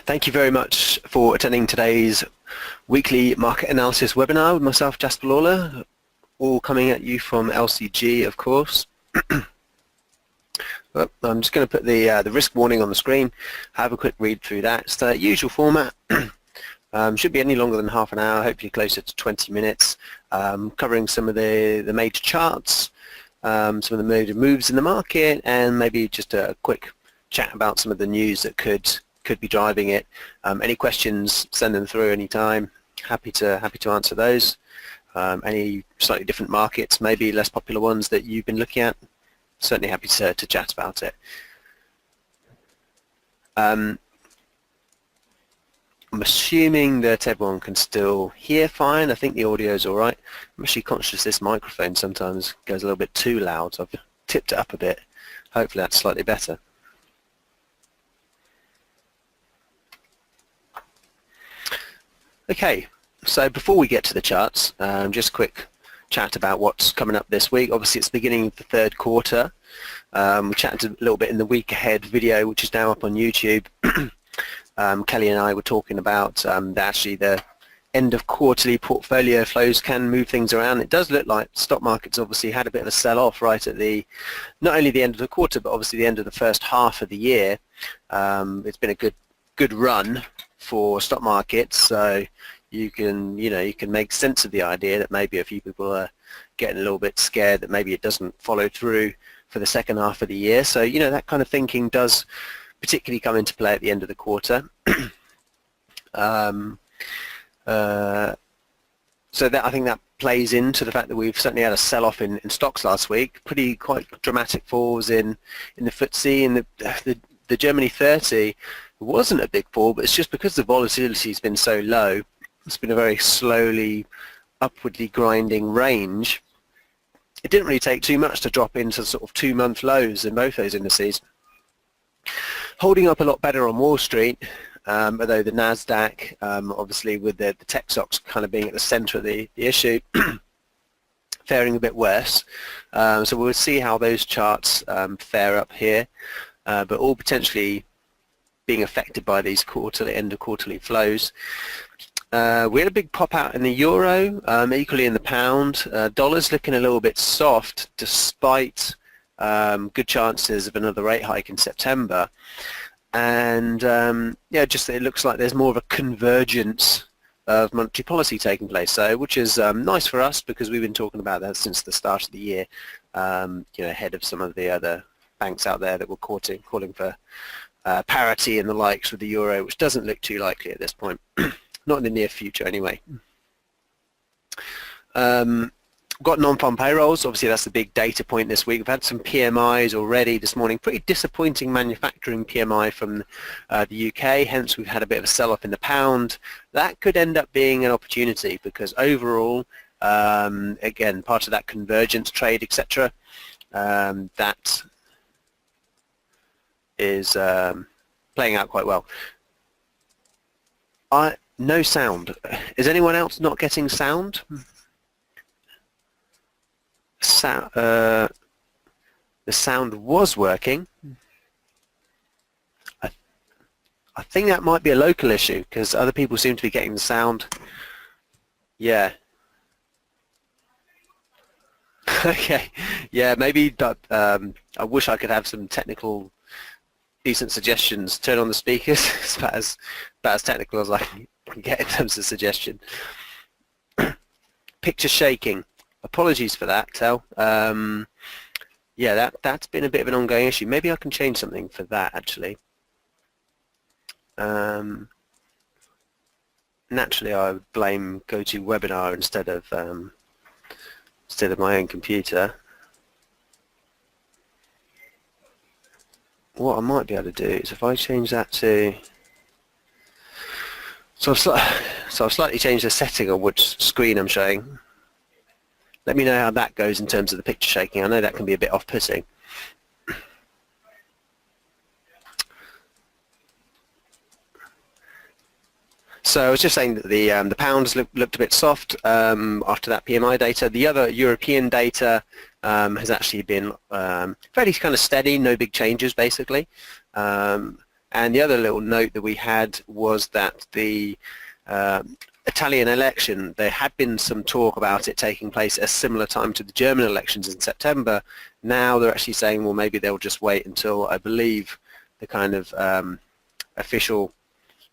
Thank you very much for attending today's weekly market analysis webinar with myself, Jasper Lawler, all coming at you from LCG, of course. Well, I'm just going to put the risk warning on the screen, have a quick read through that. It's the usual format. Should be any longer than half an hour, hopefully closer to 20 minutes, covering some of the major charts, some of the major moves in the market, and maybe just a quick chat about some of the news that could be driving it. Any questions, send them through anytime. Happy to answer those. Any slightly different markets, maybe less popular ones that you've been looking at, certainly happy to chat about it. I'm assuming that everyone can still hear fine. I think the audio is all right. I'm actually conscious this microphone sometimes goes a little bit too loud, so I've tipped it up a bit. Hopefully that's slightly better. Okay, so before we get to the charts, just a quick chat about what's coming up this week. Obviously it's the beginning of the third quarter. We chatted a little bit in the week ahead video, which is now up on YouTube. Kelly and I were talking about that actually the end of quarterly portfolio flows can move things around. It does look like stock markets obviously had a bit of a sell-off right at not only the end of the quarter, but obviously the end of the first half of the year. It's been a good run for stock markets, so you can make sense of the idea that maybe a few people are getting a little bit scared that maybe it doesn't follow through for the second half of the year. So that kind of thinking does particularly come into play at the end of the quarter. So that I think that plays into the fact that we've certainly had a sell-off in stocks last week. Quite dramatic falls in the FTSE, and the Germany 30. It wasn't a big fall, but it's just because the volatility has been so low. It's been a very slowly upwardly grinding range. It didn't really take too much to drop into sort of 2-month lows in both those indices. Holding up a lot better on Wall Street, although the Nasdaq, obviously with the tech stocks kind of being at the center of the issue, faring a bit worse. So we'll see how those charts fare up here, but all potentially being affected by these end of quarterly flows. We had a big pop out in the euro, equally in the pound. Dollar's looking a little bit soft despite good chances of another rate hike in September. And just it looks like there's more of a convergence of monetary policy taking place, so which is nice for us because we've been talking about that since the start of the year, ahead of some of the other banks out there that were calling for parity and the likes with the euro, which doesn't look too likely at this point. Not in the near future anyway. Got non-farm payrolls. Obviously that's the big data point this week. We've had some PMIs already this morning. Pretty disappointing manufacturing PMI from the UK, hence we've had a bit of a sell-off in the pound. That could end up being an opportunity because overall, again, part of that convergence trade, etc., that is playing out quite well. No sound. Is anyone else not getting sound? The sound was working. I think that might be a local issue because other people seem to be getting the sound. Yeah. Okay. Yeah, maybe I wish I could have some decent suggestions. Turn on the speakers. It's about as technical as I can get in terms of suggestion. Picture shaking. Apologies for that, Tel. Yeah, that's been a bit of an ongoing issue. Maybe I can change something for that actually. Naturally, I would blame GoToWebinar instead of my own computer. What I might be able to do is if I change that to, so I've slightly changed the setting on which screen I'm showing. Let me know how that goes in terms of the picture shaking. I know that can be a bit off-putting. So I was just saying that the pounds looked a bit soft after that PMI data. The other European data has actually been fairly kind of steady, no big changes basically. And And the other little note that we had was that the Italian election, there had been some talk about it taking place at a similar time to the German elections in September. Now they're actually saying, well, maybe they'll just wait until, I believe, the kind of official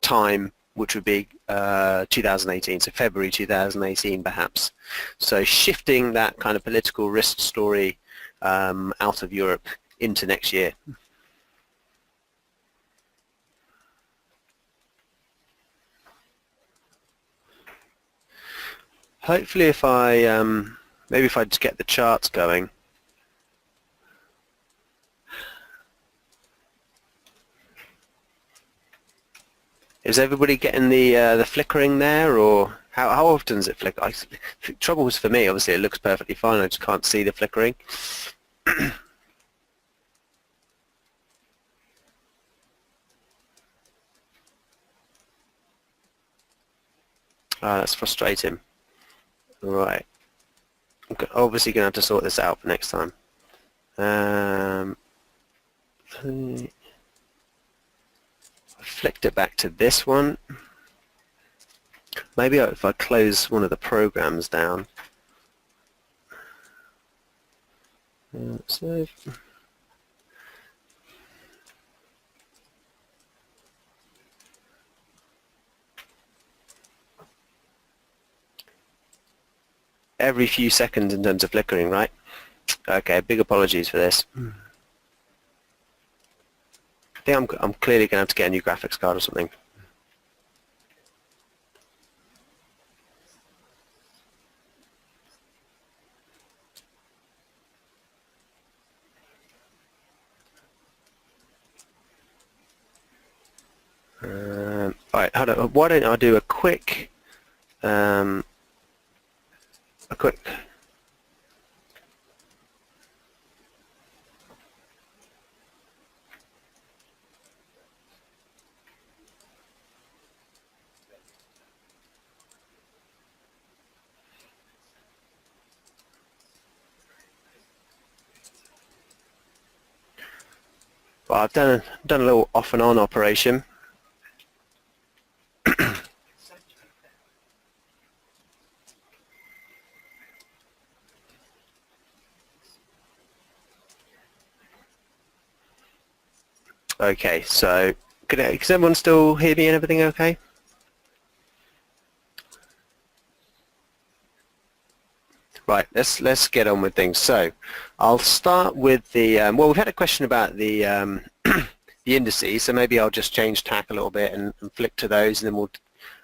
time, which would be 2018, so February 2018 perhaps. So shifting that kind of political risk story out of Europe into next year. Hopefully if I, maybe if I just get the charts going. Is everybody getting the flickering there, or how often does it flicker? Trouble is for me, obviously it looks perfectly fine, I just can't see the flickering. That's frustrating. Right. I'm obviously going to have to sort this out for next time. I flicked it back to this one. Maybe if I close one of the programs down. Save. Every few seconds in terms of flickering, right? Okay, big apologies for this. I think I'm clearly going to have to get a new graphics card or something. All right, hold on. Why don't I do a quick well, I've done a little off and on operation. Okay, so can everyone still hear me and everything okay? Right, let's get on with things. So I'll start with the well, we've had a question about the the indices, so maybe I'll just change tack a little bit and flick to those, and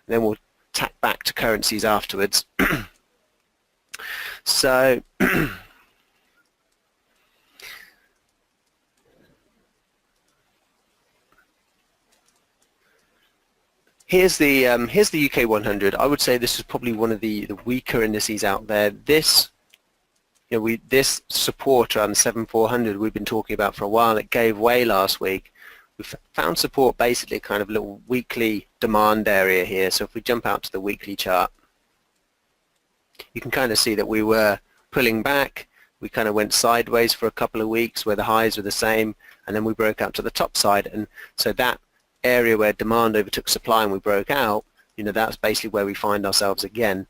then we'll tack back to currencies afterwards. So here's the UK 100. I would say this is probably one of the weaker indices out there. This, this support around 7,400 we've been talking about for a while. It gave way last week. We found support basically kind of a little weekly demand area here. So if we jump out to the weekly chart, you can kind of see that we were pulling back. We kind of went sideways for a couple of weeks where the highs were the same, and then we broke out to the top side. And so that area where demand overtook supply and we broke out, that's basically where we find ourselves again,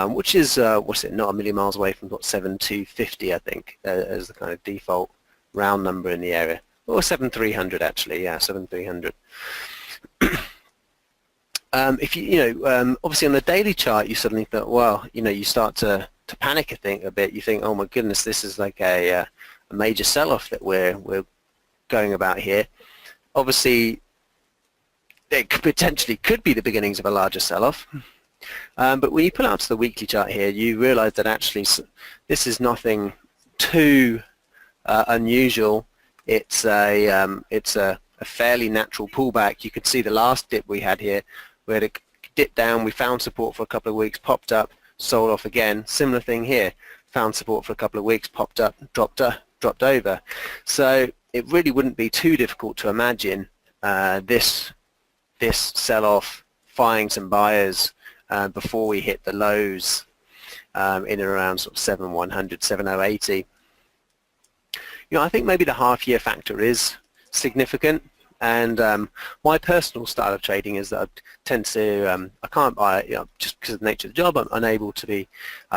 which is what's it, not a million miles away from 7,250, I think, as the kind of default round number in the area, or 7,300 actually, yeah, 7,300. If obviously on the daily chart, you suddenly thought, well, you start to panic a bit. You think, oh my goodness, this is like a major sell-off that we're going about here. Obviously, it potentially could be the beginnings of a larger sell-off. But when you pull out to the weekly chart here, you realize that actually this is nothing too unusual. It's a fairly natural pullback. You could see the last dip we had here, where it dipped down, we found support for a couple of weeks, popped up, sold off again. Similar thing here, found support for a couple of weeks, popped up, dropped over. So it really wouldn't be too difficult to imagine this sell-off finding some buyers before we hit the lows in and around sort of 7,100, 7,080. I think maybe the half-year factor is significant. And my personal style of trading is that I tend to, I can't buy, just because of the nature of the job, I'm unable to be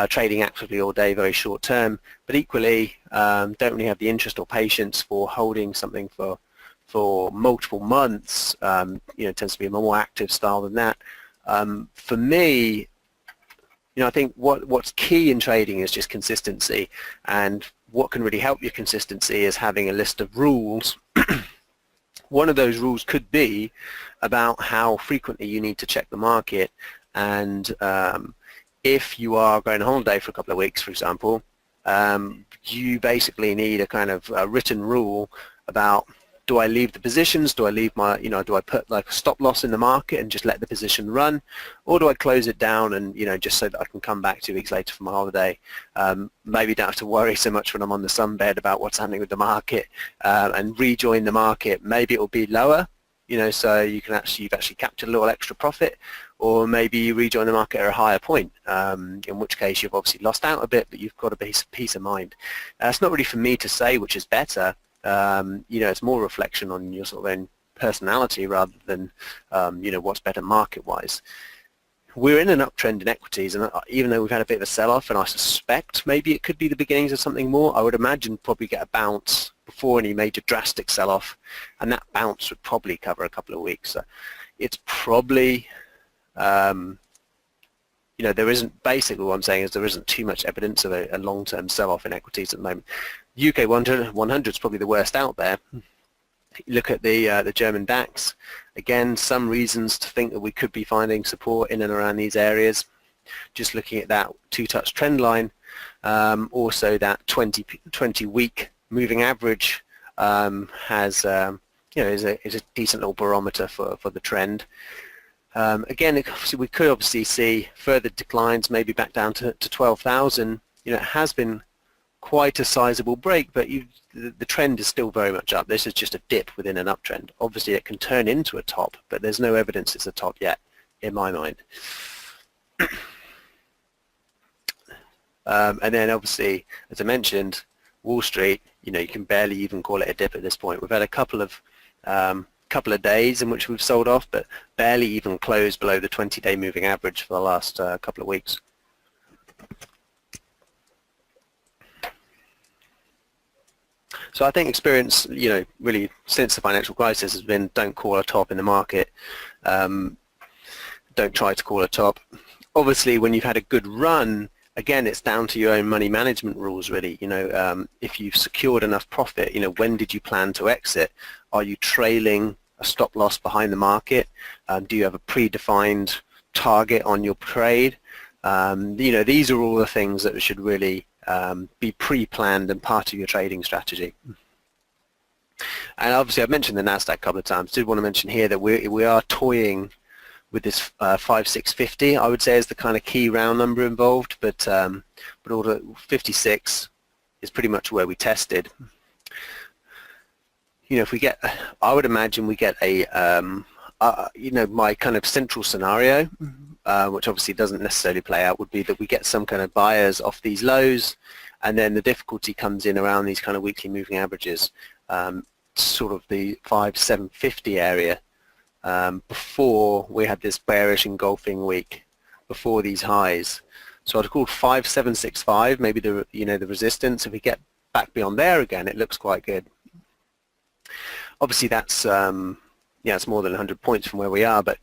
trading actively all day, very short term, but equally don't really have the interest or patience for holding something for multiple months. It tends to be a more active style than that. For me, I think what's key in trading is just consistency, and what can really help your consistency is having a list of rules. One of those rules could be about how frequently you need to check the market, and if you are going on holiday for a couple of weeks, for example, you basically need a kind of written rule about, do I leave the positions, do I leave my, do I put like a stop loss in the market and just let the position run, or do I close it down and, just so that I can come back 2 weeks later for my holiday. Maybe don't have to worry so much when I'm on the sunbed about what's happening with the market, and rejoin the market. Maybe it will be lower, so you've actually captured a little extra profit, or maybe you rejoin the market at a higher point, in which case you've obviously lost out a bit, but you've got a peace of mind. It's not really for me to say which is better. It's more reflection on your sort of own personality rather than, what's better market-wise. We're in an uptrend in equities, and even though we've had a bit of a sell-off, and I suspect maybe it could be the beginnings of something more, I would imagine probably get a bounce before any major drastic sell-off, and that bounce would probably cover a couple of weeks. So it's probably, there isn't, basically what I'm saying is there isn't too much evidence of a long-term sell-off in equities at the moment. UK 100 is probably the worst out there. You look at the German DAX, again, some reasons to think that we could be finding support in and around these areas. Just looking at that two-touch trend line, also that 20-week moving average has, is a decent little barometer for the trend. Again, we could obviously see further declines, maybe back down to 12,000. It has been quite a sizable break, but the trend is still very much up. This is just a dip within an uptrend. Obviously, it can turn into a top, but there's no evidence it's a top yet, in my mind. And then, obviously, as I mentioned, Wall Street, you can barely even call it a dip at this point. We've had a couple of days in which we've sold off, but barely even closed below the 20-day moving average for the last couple of weeks. So I think experience, really since the financial crisis has been, don't call a top in the market. Don't try to call a top. Obviously, when you've had a good run, again, it's down to your own money management rules, really. If you've secured enough profit, when did you plan to exit? Are you trailing a stop loss behind the market? Do you have a predefined target on your trade? These are all the things that should really be pre-planned and part of your trading strategy. And obviously, I've mentioned the Nasdaq a couple of times. Did want to mention here that we are toying with this 5650. I would say is the kind of key round number involved, but order 56 is pretty much where we tested. If we get, I would imagine we get a, my kind of central scenario, which obviously doesn't necessarily play out, would be that we get some kind of buyers off these lows, and then the difficulty comes in around these kind of weekly moving averages, sort of the 5750 area, before we had this bearish engulfing week, before these highs. So I'd call 5765 maybe the the resistance. If we get back beyond there again, it looks quite good. Obviously, that's it's more than 100 points from where we are, but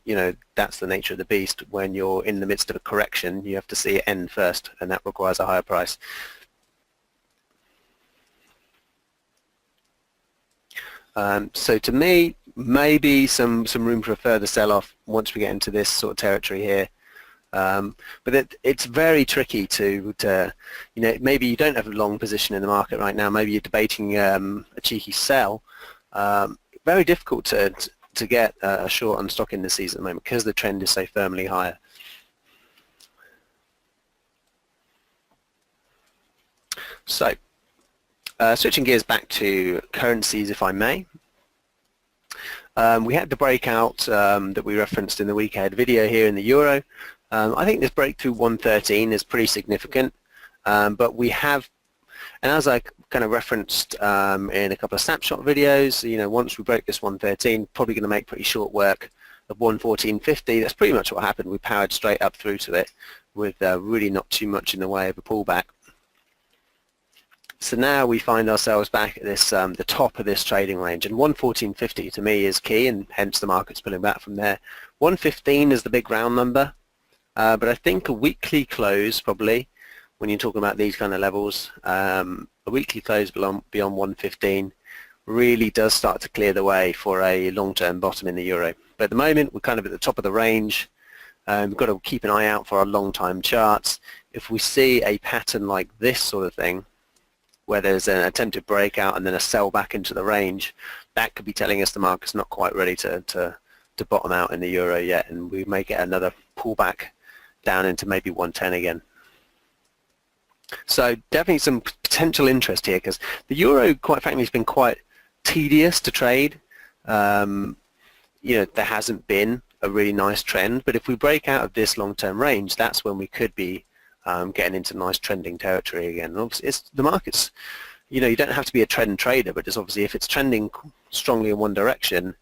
that's the nature of the beast. When you're in the midst of a correction, you have to see it end first, and that requires a higher price. So to me, maybe some room for a further sell-off once we get into this sort of territory here. But it's very tricky to maybe you don't have a long position in the market right now. Maybe you're debating a cheeky sell. Very difficult to get a short on stock indices at the moment because the trend is so firmly higher. So switching gears back to currencies, if I may. We had the breakout that we referenced in the week ahead video here in the euro. I think this breakthrough 113 is pretty significant, but we have, and as I kind of referenced in a couple of snapshot videos, once we break this 113, probably going to make pretty short work of 114.50. That's pretty much what happened. We powered straight up through to it with really not too much in the way of a pullback. So now we find ourselves back at this the top of this trading range, and 114.50 to me is key, and hence the market's pulling back from there. 115 is the big round number, but I think a weekly close probably, when you're talking about these kind of levels, a weekly close beyond 115 really does start to clear the way for a long-term bottom in the euro. But at the moment we're kind of at the top of the range. We've got to keep an eye out for our long-time charts. If we see a pattern like this sort of thing, where there's an attempted breakout and then a sell back into the range, that could be telling us the market's not quite ready to bottom out in the euro yet, and we may get another pullback down into maybe 110 again. So definitely some potential interest here, because the euro, quite frankly, has been quite tedious to trade. There hasn't been a really nice trend, but if we break out of this long-term range, that's when we could be getting into nice trending territory again. And obviously, the market's, you don't have to be a trend trader, but it's obviously if it's trending strongly in one direction,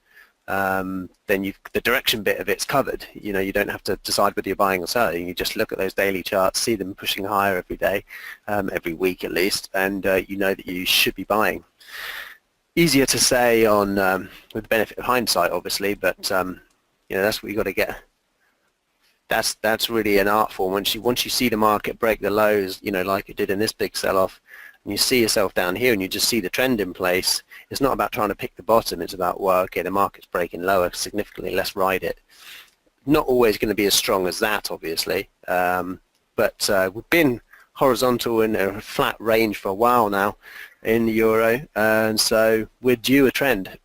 then the direction bit of it's covered. You don't have to decide whether you're buying or selling. You just look at those daily charts, see them pushing higher every day, every week at least, and you know that you should be buying. Easier to say on with the benefit of hindsight, obviously, but that's what you got to get. That's really an art form. Once you see the market break the lows, like it did in this big sell-off, and you see yourself down here and you just see the trend in place, it's not about trying to pick the bottom. It's about, well, okay, the market's breaking lower significantly, let's ride it. Not always going to be as strong as that, obviously, but we've been horizontal in a flat range for a while now in the euro, and so we're due a trend.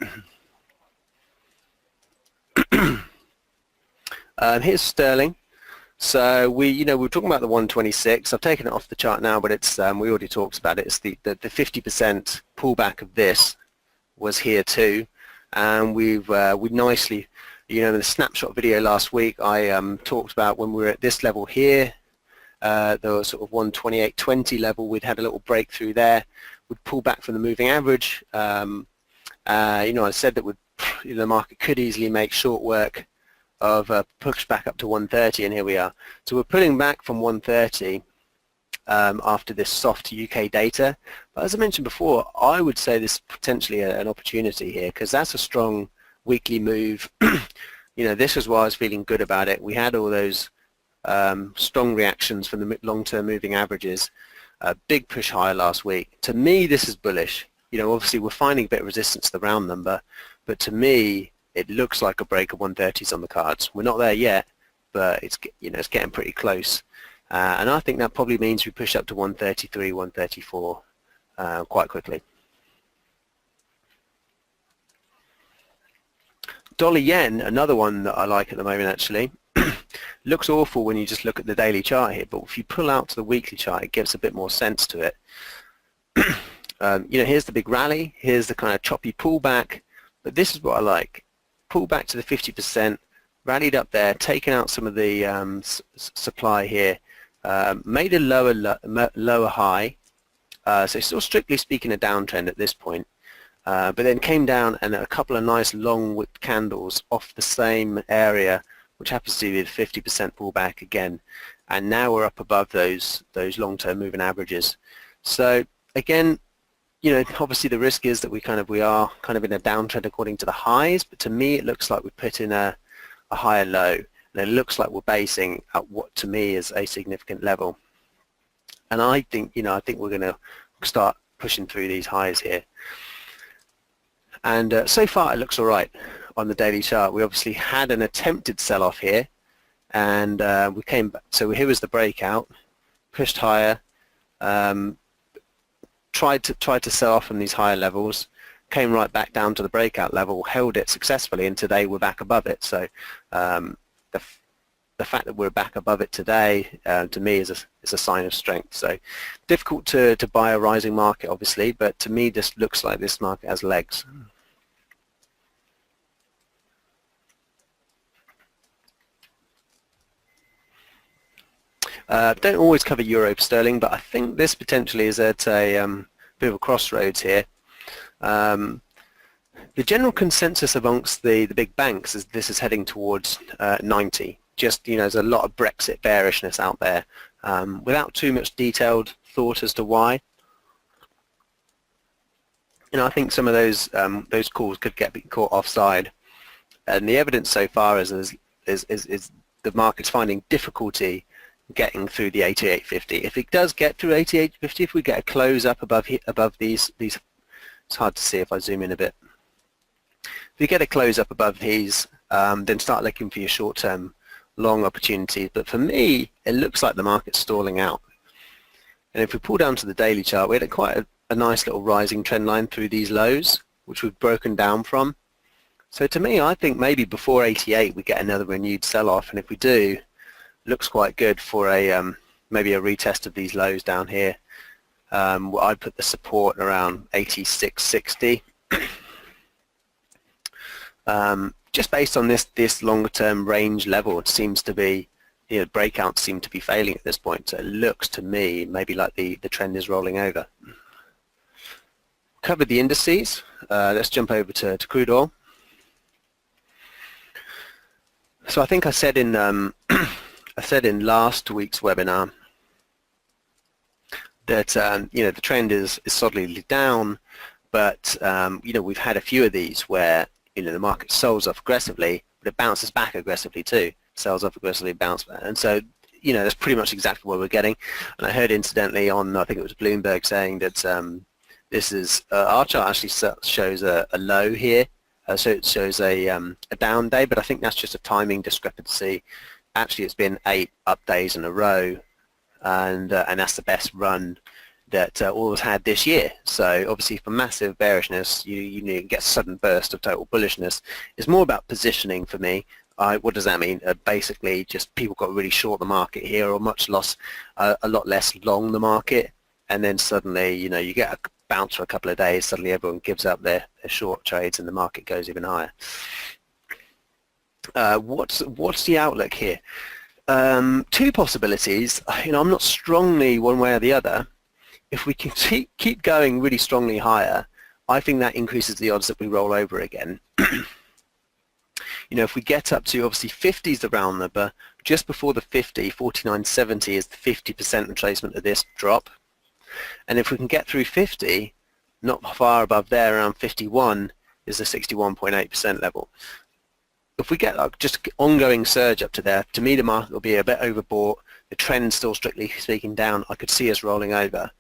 Here's sterling. So we're talking about the 126. I've taken it off the chart now, but it's we already talked about it. It's the 50% pullback of this was here too, and we nicely, in the snapshot video last week, I talked about when we were at this level here, the sort of 128.20 level. We'd had a little breakthrough there. We'd pull back from the moving average. I said that the market could easily make short work of push back up to 130, and here we are. So we're pulling back from 130 after this soft UK data. But as I mentioned before, I would say this is potentially an opportunity here, because that's a strong weekly move. This is why I was feeling good about it. We had all those strong reactions from the long-term moving averages. A big push higher last week. To me, this is bullish. Obviously we're finding a bit of resistance to the round number, but to me, it looks like a break of 130s on the cards. We're not there yet, but it's getting pretty close, and I think that probably means we push up to 133, 134 quite quickly. Dollar yen, another one that I like at the moment actually. Looks awful when you just look at the daily chart here, but if you pull out to the weekly chart, it gives a bit more sense to it. Here's the big rally. Here's the kind of choppy pullback, but this is what I like. Pull back to the 50%, rallied up there, taken out some of the supply here, made a lower high, so still strictly speaking a downtrend at this point, but then came down and a couple of nice long wick candles off the same area, which happens to be the 50% pullback again, and now we're up above those long-term moving averages. So again, obviously the risk is that we are kind of in a downtrend according to the highs, but to me it looks like we've put in a higher low, and it looks like we're basing at what to me is a significant level. And I think we're going to start pushing through these highs here. And so far it looks all right on the daily chart. We obviously had an attempted sell-off here, and we came back. So here was the breakout, pushed higher. Tried to sell off from these higher levels, came right back down to the breakout level, held it successfully, and today we're back above it. So the fact that we're back above it today, to me, is a sign of strength. So difficult to buy a rising market, obviously, but to me this looks like this market has legs. Don't always cover euro sterling, but I think this potentially is at a bit of a crossroads here. The general consensus amongst the big banks is this is heading towards 90. Just, there's a lot of Brexit bearishness out there without too much detailed thought as to why. I think some of those calls could get caught offside, and the evidence so far is the market's finding difficulty getting through the 88.50. If it does get through 88.50, if we get a close up above these, it's hard to see if I zoom in a bit. If you get a close up above these, then start looking for your short-term long opportunities. But for me, it looks like the market's stalling out. And if we pull down to the daily chart, we had quite a nice little rising trend line through these lows, which we've broken down from. So to me, I think maybe before 88 we get another renewed sell-off, and if we do, it looks quite good for a maybe a retest of these lows down here. I'd put the support around 86.60. Just based on this longer term range level, it seems to be, breakouts seem to be failing at this point. So it looks to me maybe like the trend is rolling over. Covered the indices. Let's jump over to crude oil. So I think I said in last week's webinar that the trend is solidly down, but we've had a few of these where the market sells off aggressively, but it bounces back aggressively too. Sells off aggressively, bounce back, and so that's pretty much exactly what we're getting. And I heard incidentally on, I think it was Bloomberg, saying that this is our chart actually shows a low here, so it shows a down day, but I think that's just a timing discrepancy. Actually, it's been 8 up days in a row, and that's the best run that oil's had this year. So obviously for massive bearishness, you get a sudden burst of total bullishness. It's more about positioning for me. What does that mean? Basically, just people got really short the market here, or a lot less long the market, and then suddenly, you get a bounce for a couple of days. Suddenly, everyone gives up their short trades, and the market goes even higher. What's the outlook here? 2 possibilities. I'm not strongly one way or the other. If we can keep going really strongly higher, I think that increases the odds that we roll over again. If we get up to, obviously 50 is the round number, just before the 50, 49.70 is the 50% retracement of this drop. And if we can get through 50, not far above there, around 51, is the 61.8% level. If we get just ongoing surge up to there, to me the market will be a bit overbought. The trend still strictly speaking down. I could see us rolling over.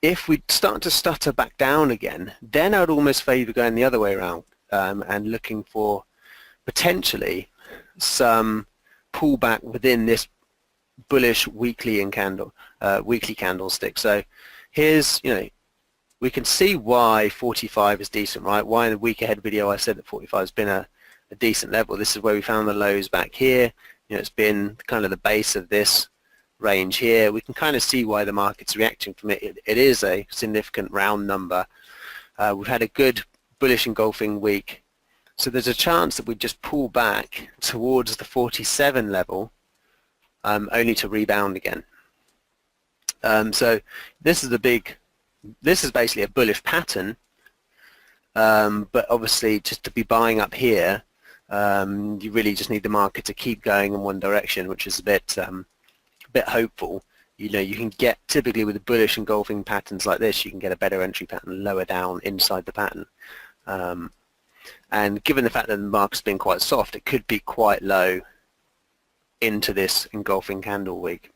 If we start to stutter back down again, then I'd almost favour going the other way around and looking for potentially some pullback within this bullish weekly candlestick. So here's, we can see why 45 is decent, right? Why in the week ahead video I said that 45 has been a decent level. This is where we found the lows back here. It's been kind of the base of this range here. We can kind of see why the market's reacting from it. It is a significant round number. We've had a good bullish engulfing week. So there's a chance that we just pull back towards the 47 level only to rebound again. So this is basically a bullish pattern, but obviously just to be buying up here, you really just need the market to keep going in one direction, which is a bit hopeful. You can get, typically with the bullish engulfing patterns like this, you can get a better entry pattern lower down inside the pattern. And given the fact that the market's been quite soft, it could be quite low into this engulfing candle week.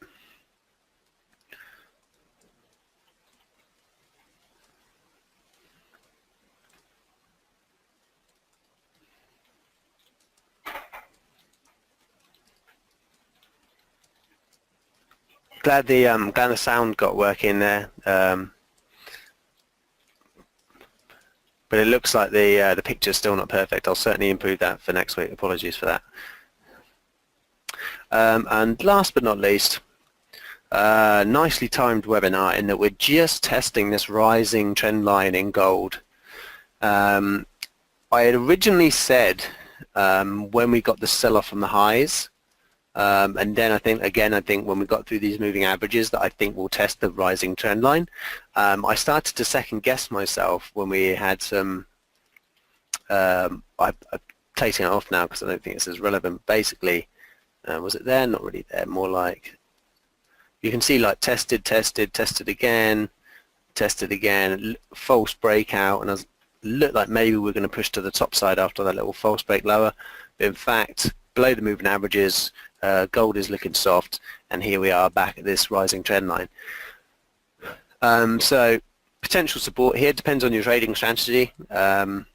Glad the sound got working there, but it looks like the picture's still not perfect. I'll certainly improve that for next week. Apologies for that. And last but not least, nicely timed webinar in that we're just testing this rising trend line in gold. I had originally said when we got the sell-off from the highs, And then I think when we got through these moving averages that I think we'll test the rising trend line. I started to second guess myself when we had some, I'm taking it off now because I don't think it's as relevant. Basically, was it there? Not really there, more like, you can see like tested again, false breakout, and it looked like maybe we're going to push to the top side after that little false break lower. But in fact, below the moving averages, gold is looking soft, and here we are back at this rising trend line. So potential support here depends on your trading strategy. To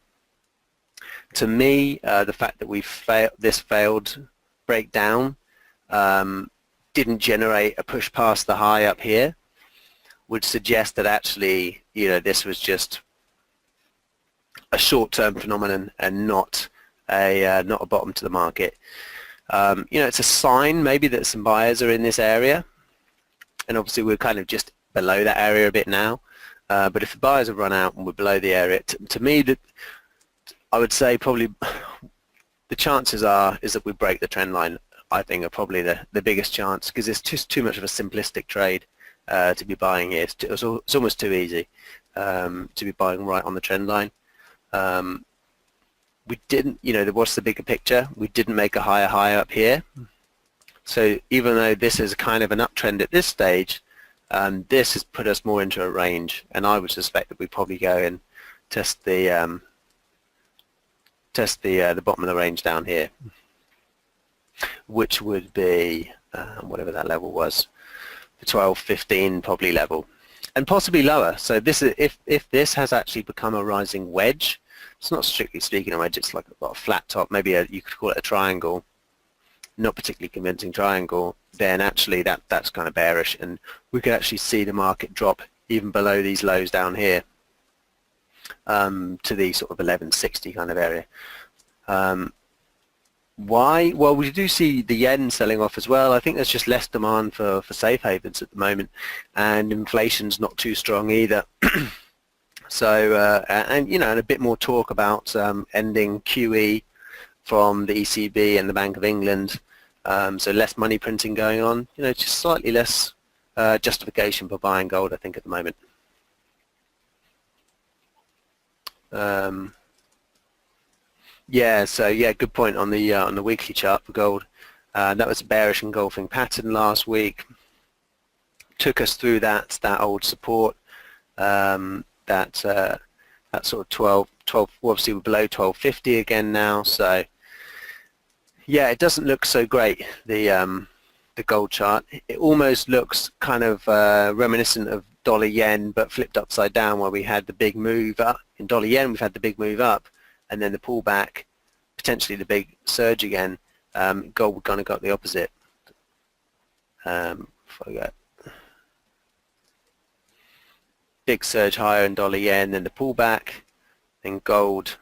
me, the fact that this failed breakdown didn't generate a push past the high up here would suggest that actually, this was just a short-term phenomenon and not a bottom to the market. It's a sign maybe that some buyers are in this area, and obviously we're kind of just below that area a bit now. But if the buyers have run out and we're below the area, to me, I would say probably the chances is that we break the trend line. I think are probably the biggest chance, because it's just too much of a simplistic trade to be buying here. It's almost too easy to be buying right on the trend line. We didn't, what's the bigger picture? We didn't make a higher high up here. So even though this is kind of an uptrend at this stage, this has put us more into a range, and I would suspect that we probably go and test the bottom of the range down here, which would be whatever that level was, the 12.15 probably level, and possibly lower. So this is if this has actually become a rising wedge. It's not strictly speaking a wedge. It's like a flat top. Maybe you could call it a triangle, not particularly convincing triangle. Then actually that's kind of bearish, and we could actually see the market drop even below these lows down here to the sort of 1160 kind of area. Why? Well, we do see the yen selling off as well. I think there's just less demand for safe havens at the moment, and inflation's not too strong either. So, and a bit more talk about ending QE from the ECB and the Bank of England. So less money printing going on. Just slightly less justification for buying gold, I think, at the moment. Yeah, so good point on the weekly chart for gold. That was a bearish engulfing pattern last week. Took us through that old support, that sort of 12. Obviously we're below 1250 again now. So yeah, it doesn't look so great, the gold chart. It almost looks kind of reminiscent of dollar yen, but flipped upside down, where we had the big move up in dollar yen. We've had the big move up, and then the pullback, potentially the big surge again. Gold kind of got the opposite. Big surge higher in dollar yen, then the pullback, then gold,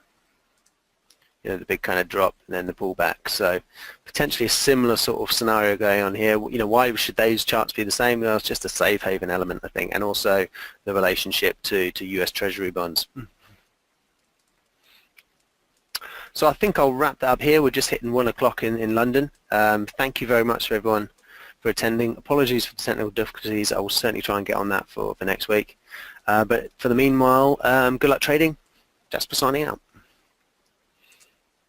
the big kind of drop, and then the pullback. So potentially a similar sort of scenario going on here. Why should those charts be the same? Well, it's just a safe haven element, I think, and also the relationship to US Treasury bonds. So I think I'll wrap that up here. We're just hitting 1 o'clock in London. Thank you very much for everyone for attending. Apologies for the technical difficulties. I will certainly try and get on that for next week. But for the meanwhile, good luck trading. Jasper signing out.